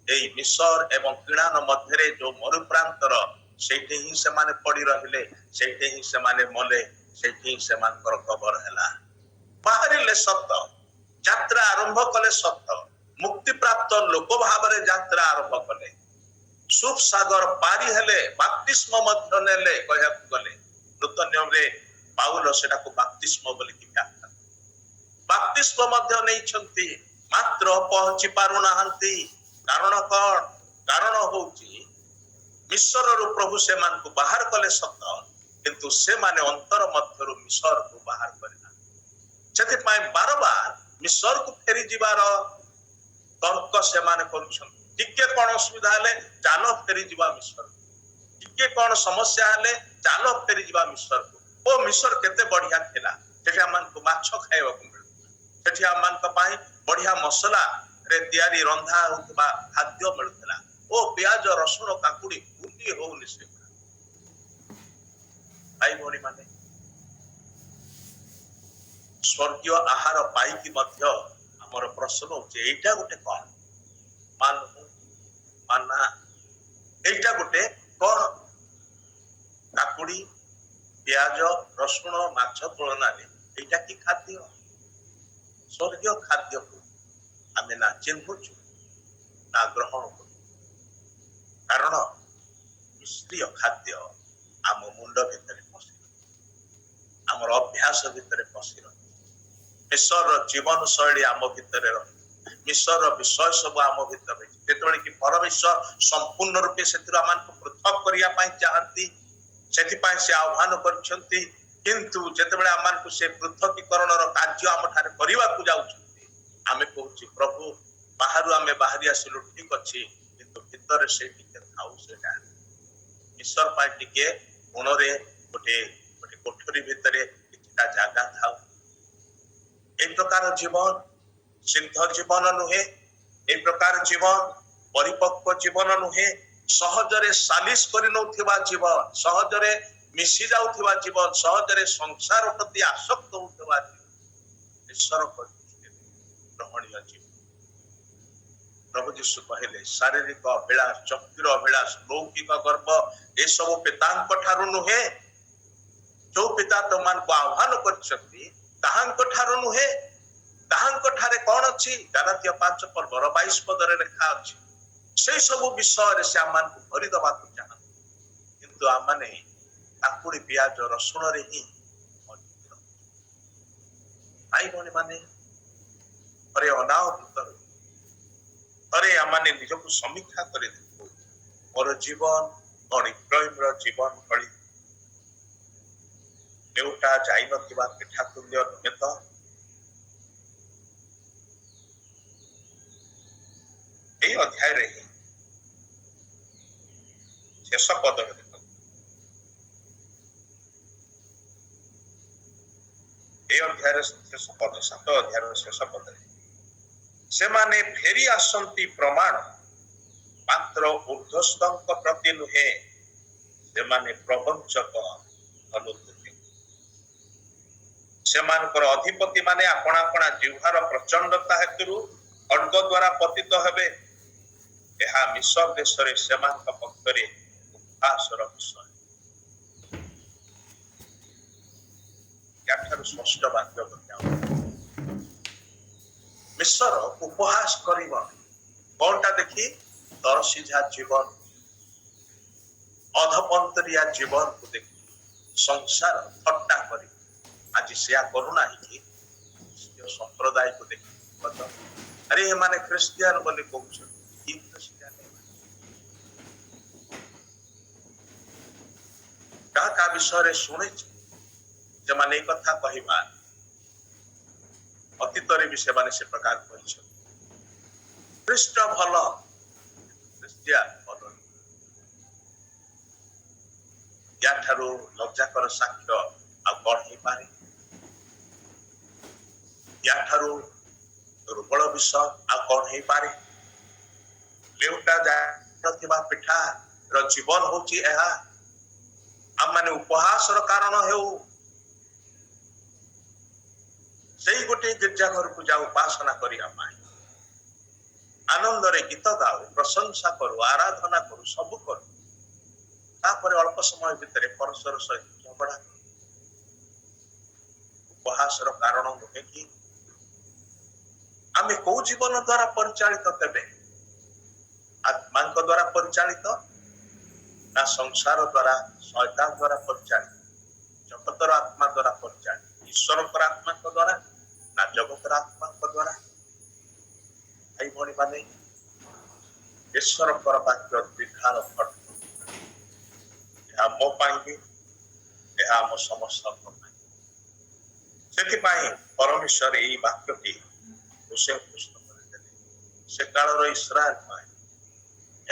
ଏଇ ମିଶର ଏବଂ କିଣାନ ମଧ୍ୟରେ ଯୋଉ ମରୁପ୍ରାନ୍ତର, ସେଇଠି ହିଁ ସେମାନେ ପଡି ରହିଲେ, ସେଇଠି ହିଁ ସେମାନେ ମଲେ, ସେଇଠି ହିଁ ସେମାନଙ୍କର କବର ହେଲା। ବାହାରିଲେ ସତ, ଯାତ୍ରା ଆରମ୍ଭ କଲେ ସତ, ମୁକ୍ତିପ୍ରାପ୍ତ ଲୋକ ଭାବରେ ଯାତ୍ରା ଆରମ୍ଭ କଲେ, ସୁଖ ସାଗର ପାରି ହେଲେ, ବାପ୍ତିସ୍ମ ମଧ୍ୟ ନେଲେ। କହିବାକୁ ଗଲେ ନୂତନ ନିୟମରେ ପାଉଲ ସେଟାକୁ ବାପ୍ତିସ୍ମ ବୋଲିକି ବ୍ୟାଖ୍ୟା, ବାପ୍ତିସ୍ମ ମଧ୍ୟ ନେଇଛନ୍ତି, ମାତ୍ର ପହଞ୍ଚି ପାରୁନାହାନ୍ତି। କାରଣ କଣ? କାରଣ ହଉଛି ମିଶରରୁ ପ୍ରଭୁ ସେମାନଙ୍କୁ ବାହାର କଲେ ସତ, କିନ୍ତୁ ସେମାନେ ଅନ୍ତର ମଧ୍ୟରୁ ମିଶରକୁ ବାହାର କରିନାହାନ୍ତି। ସେଥିପାଇଁ ବାରବାର ମିଶରକୁ ଫେରି ଯିବାର ତର୍କ ସେମାନେ କରୁଛନ୍ତି। ଟିକେ କଣ ଅସୁବିଧା ହେଲେ ଚାଲ ଫେରିଯିବା ମିଶର, ଟିକେ କଣ ସମସ୍ୟା ହେଲେ ଚାଲ ଫେରିଯିବା ମିଶରକୁ। ଓ ମିଶର କେତେ ବଢିଆ ଥିଲା, ସେଠି ଆମମାନଙ୍କୁ ମାଛ ଖାଇବାକୁ ମିଳୁଥିଲା, ସେଠି ଆମମାନଙ୍କ ପାଇଁ ବଢିଆ ମସଲାରେ ତିଆରି ରନ୍ଧା ହେଉଥିବା ଖାଦ୍ୟ ମିଳୁଥିଲା। ଓ ପିଆଜ ରସୁଣ କାକୁଡି ବୁଲି ହଉନି ସେ। ଭାଇ ଭଉଣୀ ମାନେ, ସ୍ୱର୍ଗୀୟ ଆହାର ପାଇକି ମଧ୍ୟ ଆମର ପ୍ରଶ୍ନ ହଉଛି, ଏଇଟା ଗୋଟେ କଣ? ମାନା, ଏଇଟା ଗୋଟେ କଣ? କାକୁଡି, ପିଆଜ, ରସୁଣ, ମାଛ ତୁଳନାରେ ଏଇଟା କି ଖାଦ୍ୟ? ସ୍ୱର୍ଗୀୟ ଖାଦ୍ୟକୁ ଆମେ ନା ଚିହ୍ନୁଛୁ ନା ଗ୍ରହଣ କରୁ। କାରଣ ମିଶ୍ରୀୟ ଖାଦ୍ୟ ଆମ ମୁଣ୍ଡ ଭିତରେ ପଶି, ଆମର ଅଭ୍ୟାସ ଭିତରେ ପଶି ରହେ। ମିଶରର ଜୀବନ ଶୈଳୀ ଆମ ଭିତରେ ରହେ, ମିଶରର ବିଷୟ ସବୁ ଆମ ଭିତରେ। ଯେତେବେଳେ କି ପରମେଶ୍ୱର ସମ୍ପୂର୍ଣ୍ଣ ରୂପେ ସେଥିରୁ ଆମକୁ ପୃଥକ କରିବା ପାଇଁ ଚାହାନ୍ତି, ସେଥିପାଇଁ ସେ ଆହ୍ୱାନ କରିଛନ୍ତି। କିନ୍ତୁ ଯେତେବେଳେ ଆମମାନଙ୍କୁ ସେ ପୃଥକୀକରଣର କାର୍ଯ୍ୟ ଆମ ଠାରେ କରିବାକୁ ଯାଉଛନ୍ତି, ଆମେ କହୁଛି ପ୍ରଭୁ ବାହାରୁ ଆମେ ବାହାରି ଆସିଲୁ ଠିକ ଅଛି, କିନ୍ତୁ ଭିତରେ ସେ ଟିକେ ଥାଉ। ସେଇଟା ମିଶର ପାଇଁ ଟିକେ କୋଣରେ ଗୋଟେ କୋଠରୀ ଭିତରେ କିଛିଟା ଜାଗା ଥାଉ। এই ପ୍ରକାର ଜୀବନ ସିଦ୍ଧ ଜୀବନ ନୁହେଁ, এই ପ୍ରକାର ଜୀବନ ପରିପକ୍ୱ ଜୀବନ ନୁହେଁ। ସହଜରେ ସାଲିସ କରି ନଉଥିବା ଜୀବନ, ସହଜରେ ମିଶି ଯାଉଥିବା ଜୀବନ, ସହଜରେ ସଂସାର ପ୍ରତି ଆସକ୍ତ ହେଉଥିବା ଜୀବନ ଈଶ୍ୱରଙ୍କ ଦୃଷ୍ଟିରେ ଗ୍ରହଣୀୟ ଜୀବନ। ପ୍ରଭୁ ଯୀଶୁ କହିଲେ ଶାରୀରିକ ଅଭିଳାଷ, ଚକ୍ଷୁର ଅଭିଳାଷ, ଲୌକିକ ଗର୍ବ ଏସବୁ ପିତାଙ୍କ ଠାରୁ ନୁହେଁ। ଯୋଉ ପିତା ତମମାନଙ୍କୁ ଆହ୍ୱାନ କରିଛନ୍ତି ତାହାଙ୍କ ଠାରୁ ନୁହେଁ। ତାହାଙ୍କ ଠାରେ କଣ ଅଛି? ଗାଲାତିୟ 5:22 ଲେଖା ଅଛି। ସେଇ ସବୁ ବିଷୟରେ ସେ ଆମମାନଙ୍କୁ ଭରିଦବାକୁ ଚାହାନ୍ତି, କିନ୍ତୁ ଆମମାନେ କାକୁଡି ପିଆଜ ରସୁଣରେ ହିଁ ମଜ୍ଜିତ। ଭାଇ ଭଉଣୀ ମାନେ ଥରେ ଅନାହୃତ ଥରେ ଆମମାନେ ନିଜକୁ ସମୀକ୍ଷା କରି ଦେଖୁ, ମୋର ଜୀବନ କଣ ଇବ୍ରାହିମର ଜୀବନ ଭଳି ଲେଉଟା ଯାଇନଥିବା ପିଠା ତୁଲ୍ୟ ନୁହେଁ ତ? এই ଅଧ୍ୟାୟରେ ହିଁ ଶେଷ ପଦରେ ଦେଖନ୍ତୁ, এই ଅଧ୍ୟାୟରେ ଶେଷ ପଦ, 7 ଅଧ୍ୟାୟର ଶେଷ ପଦରେ ସେମାନେ ଫେରି ଆସନ୍ତି ପ୍ରମାଣ ମାତ୍ର ଉର୍ଦ୍ଧ୍ୱସ୍ତଙ୍କ ପ୍ରତି ନୁହେଁ, ସେମାନେ ପ୍ରବଞ୍ଚକ ଅନୁଭୂତି। ସେମାନଙ୍କର ଅଧିପତି ମାନେ ଆପଣା ଆପଣା ଜିହ୍ବାର ପ୍ରଚଣ୍ଡତା ହେତୁରୁ ଖଡ୍ଗ ଦ୍ୱାରା ପତିତ ହେବେ। ଏହା ମିଶର ଦେଶରେ ସେମାନଙ୍କ ପକ୍ଷରେ ଉପହାସର ବିଷୟ। ଏଠାରୁ ସ୍ପଷ୍ଟ ବାକ୍ୟ ମିଶର ଉପହାସ କରିବ କଣଟା ଦେଖି? ଦରସିଝା ଜୀବନ, ଅଧପନ୍ତରିଆ ଜୀବନକୁ ଦେଖି ସଂସାର ଥଟ୍ଟା କରି। ଆଜି ସେୟା କରୁନାହିଁ କି? ସମ୍ପ୍ରଦାୟକୁ ଦେଖି ଆରେ ଏମାନେ ଖ୍ରୀଷ୍ଟିଆନ ବୋଲି କହୁଛନ୍ତି। କି ଖ୍ରୀଷ୍ଟିଆନ? କାହା କାହା ବିଷୟରେ ଶୁଣିଛି ସେମାନେ ଏଇ କଥା କହିବା, ଅତୀତରେ ବି ସେମାନେ ସେ ପ୍ରକାର କହିଛନ୍ତି। ଖ୍ରୀଷ୍ଟ ଭଲ, ଖ୍ରୀଷ୍ଟିଆନ ଭଲ। ୟାଠାରୁ ଲଜ୍ଜାକର ସାକ୍ଷ୍ୟ ଆଉ କଣ ହେଇପାରେ? ୟାଠାରୁ ଦୁର୍ବଳ ବିଷୟ ଆଉ କଣ ହେଇପାରେ? ଲେଉଟା ଯାଇନଥିବା ପିଠାର ଜୀବନ ହଉଛି ଏହା। ଆମମାନେ ଉପହାସର କାରଣ ହେଉ, ସେଇ ଗୋଟିଏ ଗିର୍ଜା ଘରକୁ ଯାଉ ଉପାସନା କରିବା ପାଇଁ, ଆନନ୍ଦରେ ଗୀତ ଗାଉ, ପ୍ରଶଂସା କରୁ, ଆରାଧନା କରୁ, ସବୁ କରୁ। ତାପରେ ଅଳ୍ପ ସମୟ ଭିତରେ ପରସ୍ପର ସହିତ ଝଗଡ଼ା କରୁ। ଉପହାସର କାରଣ ନୁହେଁ କି? ଆମେ କୋଉ ଜୀବନ ଦ୍ୱାରା ପରିଚାଳିତ ତେବେ? ଆତ୍ମାଙ୍କ ଦ୍ୱାରା ପରିଚାଳିତ ନା ସଂସାର ଦ୍ୱାରା, ଶୈତାନ ଦ୍ୱାରା ପରିଚାଳିତ? ଜଗତର ଆତ୍ମା ଦ୍ୱାରା ପରିଚାଳିତ? ଈଶ୍ୱରଙ୍କର ଆତ୍ମାଙ୍କ ଦ୍ୱାରା ନା ଜଗତର ଆତ୍ମାଙ୍କ ଦ୍ୱାରା? ଭାଇ ଭଉଣୀ ମାନେ, ଈଶ୍ୱରଙ୍କର ବାକ୍ୟ ବିଧାନ ଘଟ। ଏହା ମୋ ପାଇଁ ବି, ଏହା ଆମ ସମସ୍ତଙ୍କ ପାଇଁ। ସେଥିପାଇଁ ପରମେଶ୍ୱର ଏଇ ବାକ୍ୟଟି ପୁସ୍ତକରେ ଦେଲେ ସେ କାଳର ଇସ୍ରାଏଲ ପାଇଁ,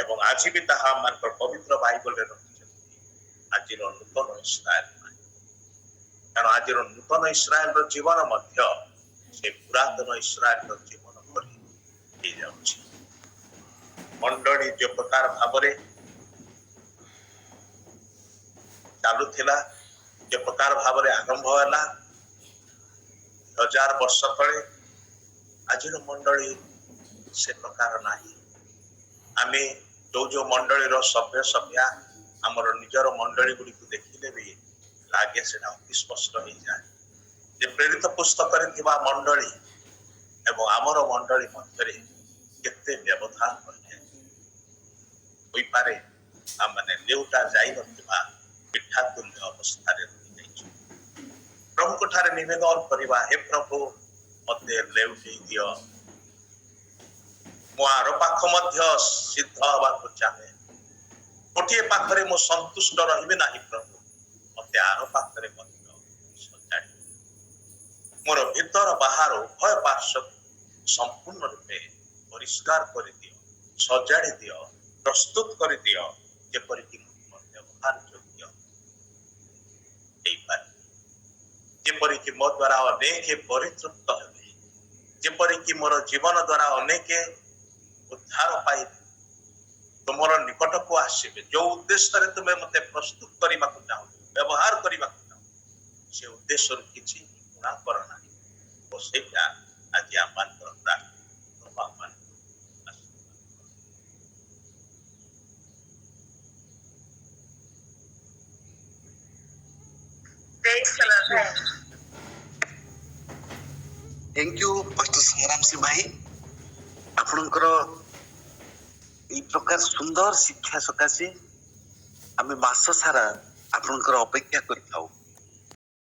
ଏବଂ ଆଜି ବି ତାହା ଆମମାନଙ୍କର ପବିତ୍ର ବାଇବଲରେ ରଖିଛନ୍ତି ଆଜିର ନୂତନ ଇସ୍ରାଏଲ ପାଇଁ। କାରଣ ଆଜିର ନୂତନ ଇସ୍ରାଏଲର ଜୀବନ ମଧ୍ୟ ସେ ପୁରାତନ ଇସ୍ରାଏଲର ଜୀବନ ଭଳି ହେଇଯାଉଛି। ମଣ୍ଡଳୀ ଯେ ପ୍ରକାର ଭାବରେ ଚାଲୁଥିଲା, ଯେ ପ୍ରକାର ଭାବରେ ଆରମ୍ଭ ହେଲା 1000 ବର୍ଷ ତଳେ, ଆଜିର ମଣ୍ଡଳୀ ସେ ପ୍ରକାର ନାହିଁ। ଆମେ ଯୋଉ ମଣ୍ଡଳୀର ସଭ୍ୟା ଆମର ନିଜର ମଣ୍ଡଳୀ ଗୁଡ଼ିକୁ ଦେଖିଲେ ବି ଲାଗେ ସେଟା ଅତି ସ୍ପଷ୍ଟ ହେଇଯାଏ ଯେ ପ୍ରେରିତ ପୁସ୍ତକରେ ଥିବା ମଣ୍ଡଳୀ ଏବଂ ଆମର ମଣ୍ଡଳୀ ମଧ୍ୟରେ କେତେ ବ୍ୟବଧାନ ହୋଇପାରେ। ଆମମାନେ ଲେଉଟା ଯାଇନଥିବା ପିଠା ତୁଲ୍ୟ ଅବସ୍ଥାରେ ରହିଯାଇଛୁ। ପ୍ରଭୁଙ୍କ ଠାରେ ନିବେଦନ କରିବା, ହେ ପ୍ରଭୁ ମତେ ଲେଉଟେଇ ଦିଅ, ମୁଁ ଆର ପାଖ ମଧ୍ୟ ସିଦ୍ଧ ହେବାକୁ ଚାହେଁ। ଗୋଟିଏ ପାଖରେ ମୁଁ ସନ୍ତୁଷ୍ଟ ରହିବି ନାହିଁ ପ୍ରଭୁ, ମତେ ଆର ପାଖରେ ମଧ୍ୟ ସଜାଡ଼ି ମୋର ଭିତର ବାହାର ଉଭୟ ପାର୍ଶ୍ୱ ସମ୍ପୂର୍ଣ୍ଣ ରୂପେ ପରିଷ୍କାର କରିଦିଅ, ସଜାଡ଼ି ଦିଅ, ପ୍ରସ୍ତୁତ କରିଦିଅ, ଯେପରିକି ମୁଁ ବ୍ୟବହାର ଯୋଗ୍ୟ ହେଇପାରେ, ଯେପରିକି ମୋ ଦ୍ୱାରା ଅନେକ ପରିତୃପ୍ତ ହେବେ, ଯେପରିକି ମୋର ଜୀବନ ଦ୍ୱାରା ଅନେକ ଉଦ୍ଧାର ପାଇବେ। ତୋ तुमर निकट को आसबे जो उद्देश्य तुम्हें मत प्रस्तुत करने चाहो व्यवहार करने चाहो से उद्देश्य किसी गुणा करना और सेटा आज आम प्रार्थना Praise the Lord. Thank you pastor संग्राम सिंह भाई आपणकर এই প্রকার সুন্দর শিক্ষা সকাশে আমি মাস সারা আপনার অপেক্ষা করে থাও।